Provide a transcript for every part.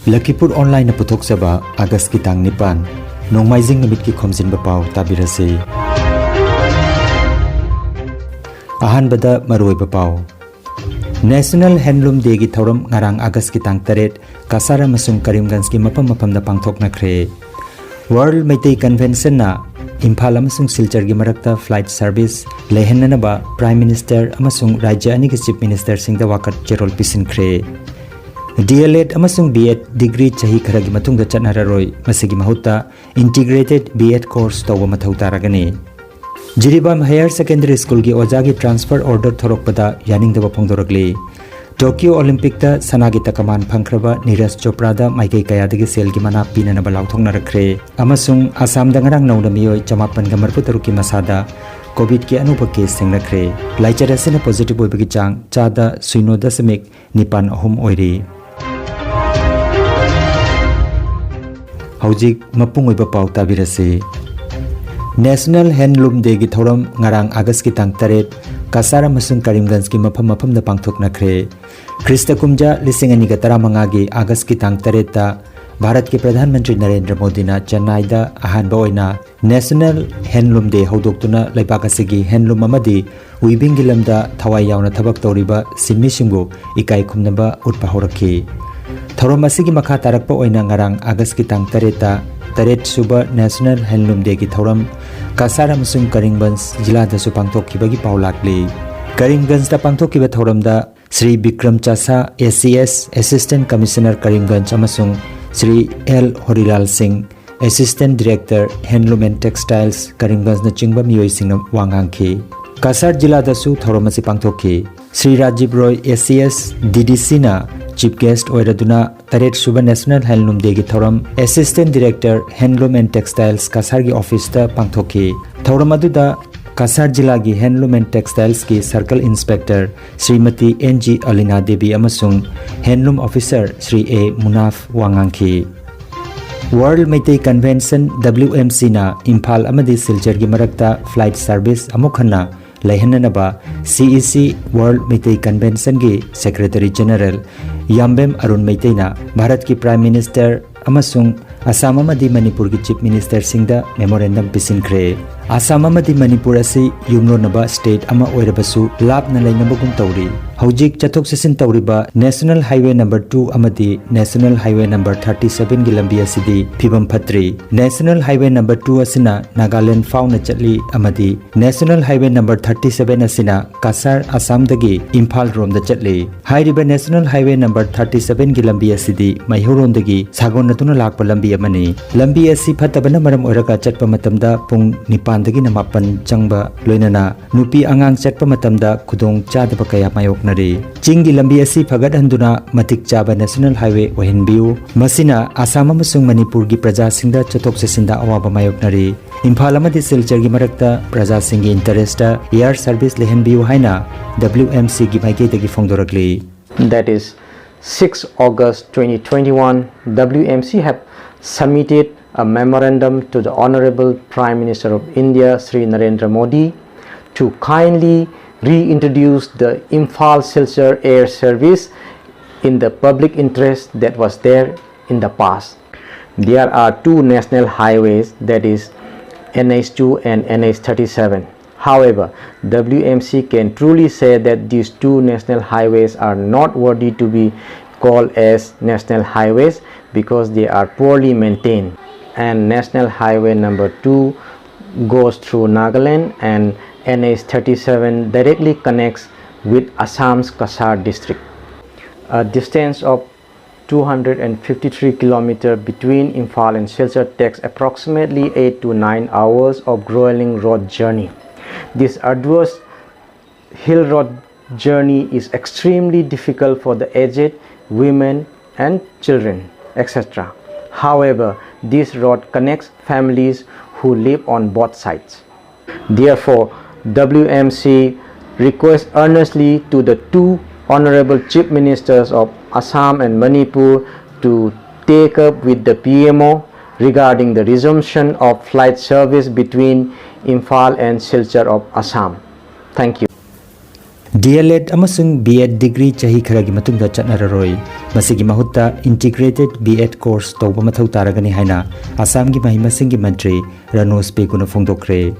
Lakhipur online पुथोक्सबा अगस्त की तांग निपान नोंमाइजिंग नमित की खोमजिन बपाव ताबिरसे अहानबदा मरोय बपाव national handloom day की थौरम ngarang अगस्त की तांग तरेट कासार अमसुंग करीमगंज की मफम मफमदा पांगथोकनख्रे वर्ल्ड मैतै कन्वेंशन ना इम्फाल अमसुंग सिलचर की मरक्ता फ्लाइट सर्विस लेहननबा प्राइम मिनिस्टर अमसुंग राज्य अनि की चीफ मिनिस्टर सिंह वाकत चेरोल पिसिनख्रे DLED अमसुंग B.Ed डिग्री चाही खरगी मतुंग द चटनाररोय मसिगी महुत्ता इंटीग्रेटेड B.Ed कोर्स तौब मथौ तारगनी जिरीबाम हायर सेकेंडरी स्कूल की ओजागी ट्रांसफर ऑर्डर थोरकपदा यानिंगदब फोंदोरगली टोक्यो ओलंपिक ता सनागी तकमान फंख्रबा नीरज चोपड़ा दा माइकई कयादगी सेल की मना पीननबा लाउथोंगनरख्रे अमसुंग आसाम दंगरंग नौना मियोय 54 की मसादा कोविड के अनुभव केस थेंगनख्रे लाइचर असिना पॉजिटिव ओइबगी चांग चादा 0.9 ओइरी हौजिक मपुंग ओइबा पाउ ताबिरसे नेशनल हैंडलूम डे की थौरम ngarang अगस्त की तांग तरेट कासार अमसुंग करीमगंज की मफम मफमदा पांगथोकनख्रे ख्रिस्त कुंजा 2015 की अगस्त की तांग तरेटा भारत के प्रधानमंत्री नरेंद्र मोदी ना चेन्नई दा अहानबा ओइना नेशनल हैंडलूम डे हौदोक्तुना लैबाक असिगी हैंडलूम अमदी उइबिंग गिलमदा थवाई यावना थबक तौरिबा सिन्मिसिंगु इकाई खुमनबा उटपा हौरखी थौरम असिगी मखा तारकपा ओइना ngarang अगस्त की तांग तरेटा तरेट सुबा नेशनल हैंडलूम डे की थौरम कासार अमसुंग करीमगंज जिला दसु पांगथोकखिबगी पाउ लाक्ली करीमगंज दा पांगथोकखिबा थौरमदा Shri Vikram Chasa ACS assistant commissioner Karimganj अमसुंग Shri L Harilal Singh assistant director handloom and textiles Karimganj न चिंगबा मियोय सिंह वांगांखी कासार जिला दसु थौरम असि पांगथोकखि श्री राजीव रॉय ACS DDC ना चीफ गेस्ट ओइरदुना तरेट सुबह नेशनल हैंडलूम डे की थौरम assistant director handloom and textiles Cachar की ऑफिस ता पांगथोकखि थौरम अदुदा कासार जिला की हैंडलूम एंड टेक्सटाइल्स की circle inspector Shrimati NG Alina Devi अमसुंग handloom officer Shri A Munaf वांगांखी वर्ल्ड मैतै कन्वेंशन WMC ना इम्फाल अमदी सिलचर की मरक्ता फ्लाइट सर्विस अमुखन्ना लैहननबा CEC वर्ल्ड मैतै कन्वेंशन की सेक्रेटरी जनरल याम्बेम अरुण मैतैना भारत की प्राइम मिनिस्टर अमसुंग आसाम अमदी मणिपुर की चीफ मिनिस्टर सिंह मेमोरेंडम पिसिनख्रे आसाम अमदी मणिपुर असि युमलोनबा स्टेट अमा ओइरबसु लापना लैनबगुम तौरी हौजिक चथोक चसिन तौरिबा नेशनल हाईवे नंबर 2 अमदी नेशनल हाईवे नंबर 37 की लंबी असिदी फिबम फत्री नेशनल हाईवे नंबर 2 असिना नागालैंड फाउना चटली अमदी नेशनल हाईवे नंबर 37 असिना कासार आसाम दगी इम्फाल रोम द चटली हाइरिबा नेशनल हाईवे नंबर 37 की लंबी असिदी मैहोरोम दगी सागोनतुना लाकपा लंबी अमनी लंबी असि फतबना मरम ओइरका चटपा मतमदा पुंग निपानदगी नमापन चंगबा लोइनना नुपी आंगांग चटपा मतमदा खुदोंग चादबा कया मायोकनरी चिंगी लंबी असि फगत हंदुना मतिक चाबा नेशनल हाईवे ओहिनबिउ मसिना आसाम अमसुंग मणिपुर की प्रजा सिंगदा चतोक चसिंदा अवाबा मायोकनरी इम्फाल अमदी सिलचर की मरक्ता प्रजा सिंगी इंटरेस्टा एयर सर्विस लेहनबिउ हाइना WMC की माइकेदगी फोंदोरकली That is 6 August 2021 WMC have submitted a memorandum to the Honorable Prime Minister of India, Sri Narendra Modi, to kindly reintroduce the Imphal-Silchar air service in the public interest that was there in the past. There are two national highways, that is NH2 and NH37. However, WMC can truly say that these two national highways are not worthy to be called as national highways because they are poorly maintained. And National Highway number 2 goes through Nagaland, and NH37 directly connects with Assam's Kasar district. A distance of 253 km between Imphal and Silchar takes approximately 8 to 9 hours of grueling road journey. This arduous hill road journey is extremely difficult for the aged, women and children, etc. However, this road connects families who live on both sides. Therefore, WMC requests earnestly to the two Honorable Chief Ministers of Assam and Manipur to take up with the PMO regarding the resumption of flight service between Imphal and Silchar of Assam. Thank you. DLED amasung B.Ed degree chahi kharagi matungda chatnararoi masigi mahutta integrated B.Ed course tawba mathau taragani haina Assam gi mahima singi mantri Ranos Pekuna phongdokre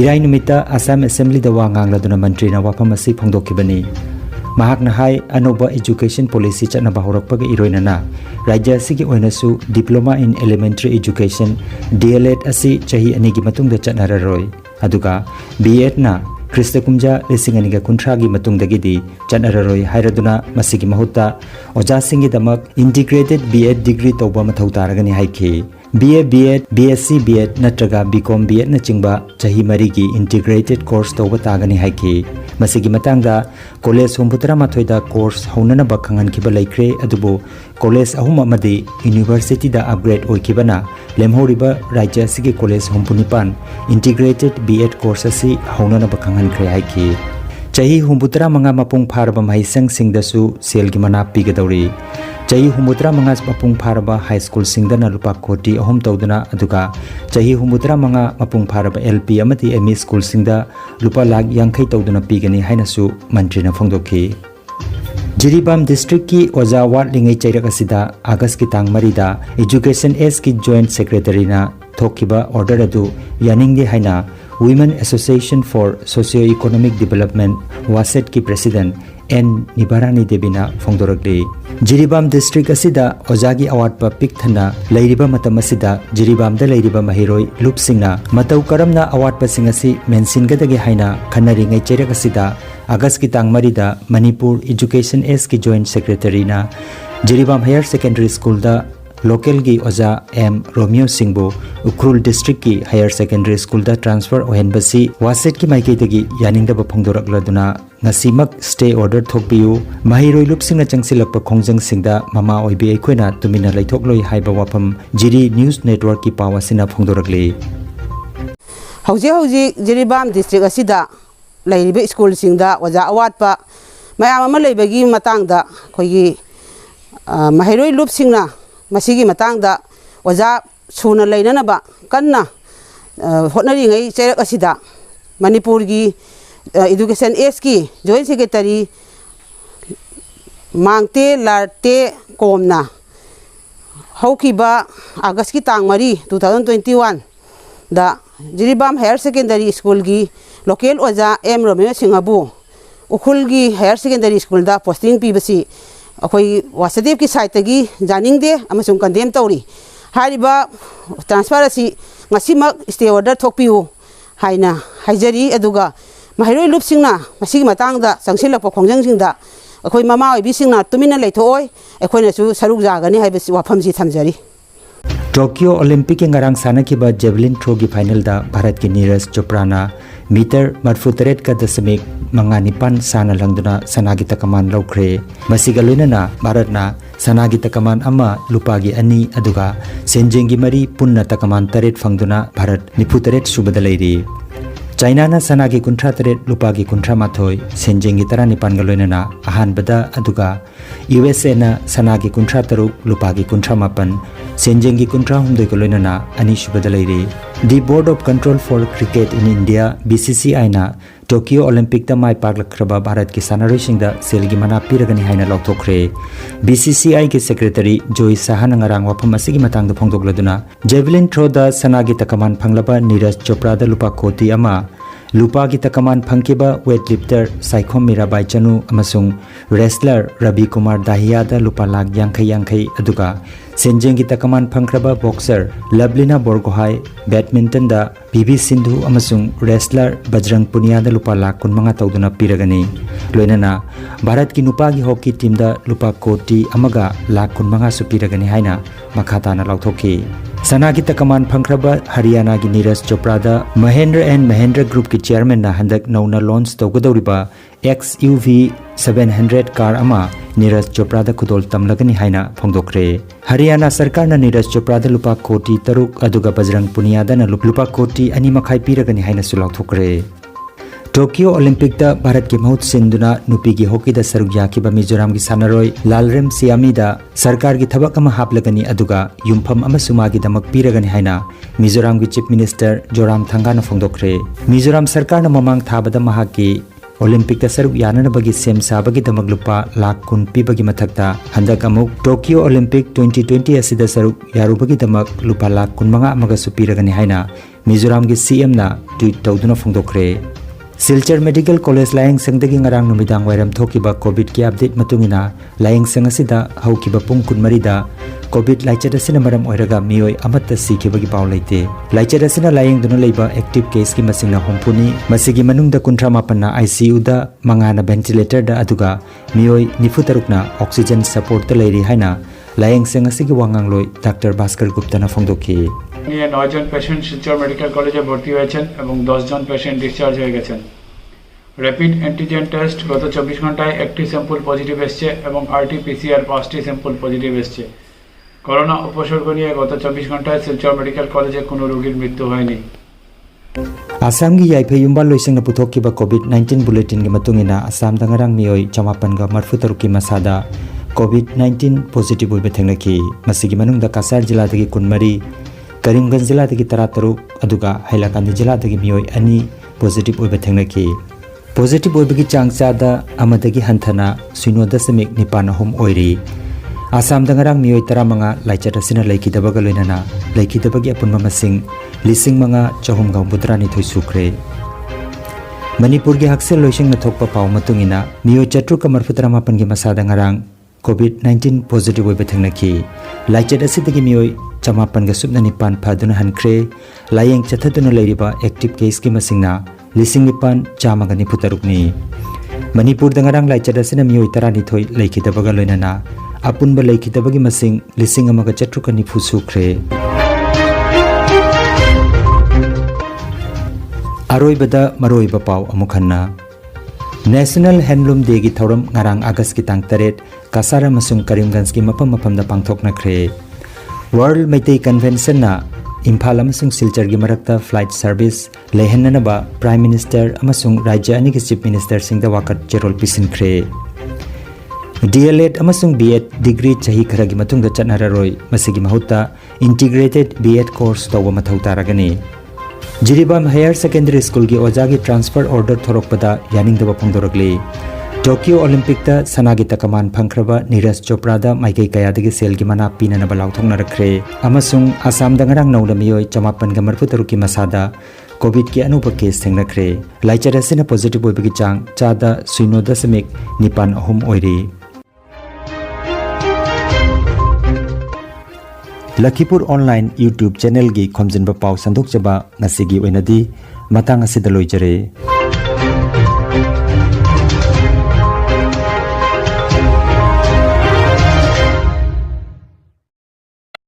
irai numita Assam Assembly da wangang laduna mantri na wafam asi phongdokibani mahak na hai anoba education policy chatna bahorakpaga iroina na rajya sigi oinasu diploma in elementary education DLED asi chahi ani gi matungda chatnararoi aduga B.Ed na Krista Kumja Lisinganiga Kuntragi Matungdagidi Chanararoi Hairaduna Masigi Mahuta Oja Singi Damak Integrated B.Ed degree Tauba Mathau Taragani Haiki BA B.Ed BSc B.Ed Natraga BCom B.Ed Nachingba Chahi Marigi Integrated Course Tauba Tagani Haiki Masigi Matangda College Humputra Mathoida Course Haunana Bakhangan Kiba Laikre Adubu College Ahuma Madi University da Upgrade Oikibana Lemhoriba Rajya Sigi College Humpunipan Integrated B.Ed Course Asi Haunana Bakhangan Kre Haiki Chahi Humputra Manga Mapung Pharaba Mahisang Singdasu Selgi Mana Pigadauri Chahi Humputra Manga Mapung Pharaba High School Singdana Lupa Koti Ahum Tauduna Aduga Chahi Humputra Manga Mapung Pharaba LP Amati ME School Singda Lupa Lag Yankai Tauduna Pigani Hainasu Mantrina Phongdoki Jiribam District ki Oja Ward Lingai Chairak Asida August ki Tang Marida Education S ki Joint Secretary na Thokiba Order Adu Yaningdi Haina Women Association for Socio-Economic Development WASET ki President N Nibarani Debina Phongdorakli Jiribam District asida Ojagi Award pa pik thana Lairiba matam asida Jiribam da Lairiba Mahiroi Lup Singna Matau Karamna Award pa singasi Mensin gadagi haina Khanari ngai chairak asida August ki Tang Marida Manipur Education S ki Joint Secretary na Jiribam Higher Secondary School da Local gi Oja M Romeo Singbo Ukrul District ki Higher Secondary School da transfer ohenbasi Waset ki maikei dagi yaninda ba phongdorakladuna ngasimak stay order thokbiu mahiroi lupsingna changsilakpa khongjang singda mama oibi aikoina tumina laithokloi haiba wafam Jiri News Network ki pawasina phongdorakli Hauji Jiribam District asida lairiba school singda Oja awat pa mayam ama leibagi matangda khoigi mahiroi lupsingna Masigi matangda Oja suna lainanaba kanna hotnari ngai chairak asida Manipur gi Education S ki Joint Secretary Mangte Larte Komna Haukiba August ki Tang Mari 2021 da Jiribam Higher Secondary School gi Local Oja M Romeo Singabu Ukhul gi Higher Secondary School da posting pibasi Akoi Wasadev ki site gi Janingde amasung condemn tawri hariba transfer asi ngasimak stay order thokpiu haina haijari aduga mahiroi lupsingna masigi matangda sangsilakpa khongjangsinda akoi mama oibisingna tumina leithoi akoina su saruk jagani haibasi wafamsi thamjari Tokyo Olympic ngarang sanakiba javelin throw gi final da Bharat ki Neeraj Chopra na meter marfuteret ka dasamik manganipan sana langduna sanagi takaman laukhre masiga loinana Bharat na sanagi takaman ama lupagi ani aduga senjengi mari punna takaman taret phangduna Bharat nifuteret subada leiri China na sanagi kuntra taret lupagi kuntra mathoi senjengi tarani pangaloinana ahan bada aduga USA na sanagi kuntra taruk lupagi kuntra mapan senjengi kuntra humdoi kaloinana ani subada leiri The Board of Control for Cricket in India BCCI na Tokyo Olympic da mai paklakraba Bharat ki sanarosingda selgi mana piragani haina lokthokre BCCI ki secretary Joy Sahan ngarang wafam asigi matangda phongdokladuna javelin throw da sanagi takaman phanglaba Neeraj Chopra da lupa koti ama lupa gi takaman phangkiba weightlifter Saikhom Mirabai Chanu amasung wrestler Ravi Kumar Dahiya da lupa lag yankai aduga senjengi takaman phangkraba boxer Lavlina Borgohai badminton da PV Sindhu amasung wrestler Bajrang Punia da lupa lag kunmanga tawduna piragani loinana Bharat ki nupa gi hockey team da lupa koti amaga lag kunmanga su piragani haina makhata na lauthoki Sanagi takaman phangkraba Haryana gi Neeraj Chopra da Mahendra and Mahendra Group ki chairman na handak nauna launch tawgadoriba XUV 700 car ama Neeraj Chopra da khudol tamlagani haina phongdokre Haryana sarkar na Neeraj Chopra da lupa koti taruk aduga Bajrang Punia da na lupa koti ani makhai piragani haina sulauthokre Tokyo Olympic da Bharat ki mahut sinduna nupi gi hockey da saruk yakiba Mizoram gi sanaroi Lalrem Siami da sarkar gi thabak ama haplagani aduga yumpham ama sumagi damak piragani haina Mizoram gi Chief Minister Joram Thanga na phongdokre Mizoram sarkar na mamang thabada mahaki Olympic सरुक याननबगी same साबगी दमक लुपा लाख कुन पीबगी मथक्ता हंदक अमुक Tokyo Olympic 2020 असिदा सरुक यारुबगी दमक लुपा लाख कुन मंगा अमगसु पीरगनी हाइना मिजोराम की CM ना tweet तौदुना फोंदोखरे सिलचर मेडिकल कॉलेज लायंग संगदगी ngarang numidang wairam thokiba covid ki update matungina लायंग संग असida हौकिबा पुंग कुनमरीदा कोविड लाइचर असina maram oiraga mioi amatta sikibagi paw leite लाइचर असina लायंग दुना leiba active case ki masingna hompuni masigi manungda 38 na ICU da mangana ventilator da aduga mioi 93 na oxygen support ta leiri haina lying संग असigi wangangloi Dr. Bhaskar Gupta na phongdokhi নিয়ে 9 জন patient Silchar medical কলেজে ভর্তি হয়েছেন এবং 10 জন patient discharge হয়ে গেছেন rapid antigen test গত 24 ঘন্টায় একটি স্যাম্পল পজিটিভ এসেছে এবং আরটি-পিসিআর 5টি স্যাম্পল পজিটিভ এসেছে করোনা উপসর্গ নিয়ে গত 24 ঘন্টায় শিলচর মেডিকেল কলেজে কোনো রোগীর মৃত্যু হয়নি आसाम की याइफे युम्बा लोइसिंग न पुथोकिबा कोविड-19 बुलेटिन के मतुंगिना आसाम दंगरांग मियोय 54 की मसादा कोविड-19 पॉजिटिव ओइबे थेंगनकी मसिगी मनुंगदा कासार जिला दगी कुनमरी करीमगंज जिला दगी 13 अदुगा हैलाकांदी जिला दगी मियोय अनि पॉजिटिव ओइबे थेंगनकी पॉजिटिव ओइबगी चांगचादा अमदगी हंथना 0.9 होम ओइरी आसाम दंगरांग मियोय 15 लाइचर असिना लैखिदबगा लोइनाना लैखिदबगी अपुनमा मसिंग लिसिंग मंगा चहुम गाव बुद्रानी थोइ सुख्रे मणिपुर की हक्सेल लोइसिंग न थोकपा पाव मतुंगिना मियोय 4 की मसादा ngarang कोविड-19 पॉजिटिव ओइबे थेंगनकी लाइचर असिदगी मियोय 54 फादुना हनख्रे लायंग चथदुना लेरिबा एक्टिव केस की मसिंगना लिसिंग निपान चामगनी फुतरुकनी मणिपुर दंगरांग लाइचर असिना मियोय 12 लैखिदबगा लोइनाना अपुनबा लैखिदबगी मसिंग लिसिंग अमगा चट्रुकनी फुसुख्रे अरोइबदा मरोइबा पाव अमुखन्ना नेशनल हैंडलूम डे की थौरम ngarang अगस्त की तांग 8 कासार अमसुंग करीमगंज की मफम मफमदा पांगथोकनख्रे वर्ल्ड मैतै कन्वेंशन ना इम्फाल अमसुंग सिलचर की मरक्ता फ्लाइट सर्विस लेहननबा प्राइम मिनिस्टर अमसुंग राज्य अनि की चीफ मिनिस्टर सिंह दा वाकत जेरोल पिसिनख्रे DLED अमसुंग B.Ed डिग्री चाही खरगी मतुंग दा चटनाररोय मसिगी महुत्ता इंटीग्रेटेड B.Ed कोर्स तौबा मथौ तारगनी जिरीबाम हायर सेकेंडरी स्कूल की ओजा की ट्रांसफर ऑर्डर थोरकपदा यानिंगदबा फोंदोरगली टोक्यो ओलंपिक ता सनागी तकमान फंख्रबा नीरज चोपड़ा दा माइकई कयादगी सेल की मना पीननबा लाउथोंगनरख्रे अमसुंग आसाम दंगरांग नौना मियोय 54 की मसादा कोविड की अनुभव केस थेंगनख्रे लाइचर असिना पॉजिटिव ओइबगी चांग चादा 0.9 ओइरी लखीपुर ऑनलाइन यूट्यूब चैनल की खोमजिनबा पाव संदोकजबा नसिगी ओइनदी मतंग असिदा लोइजरे।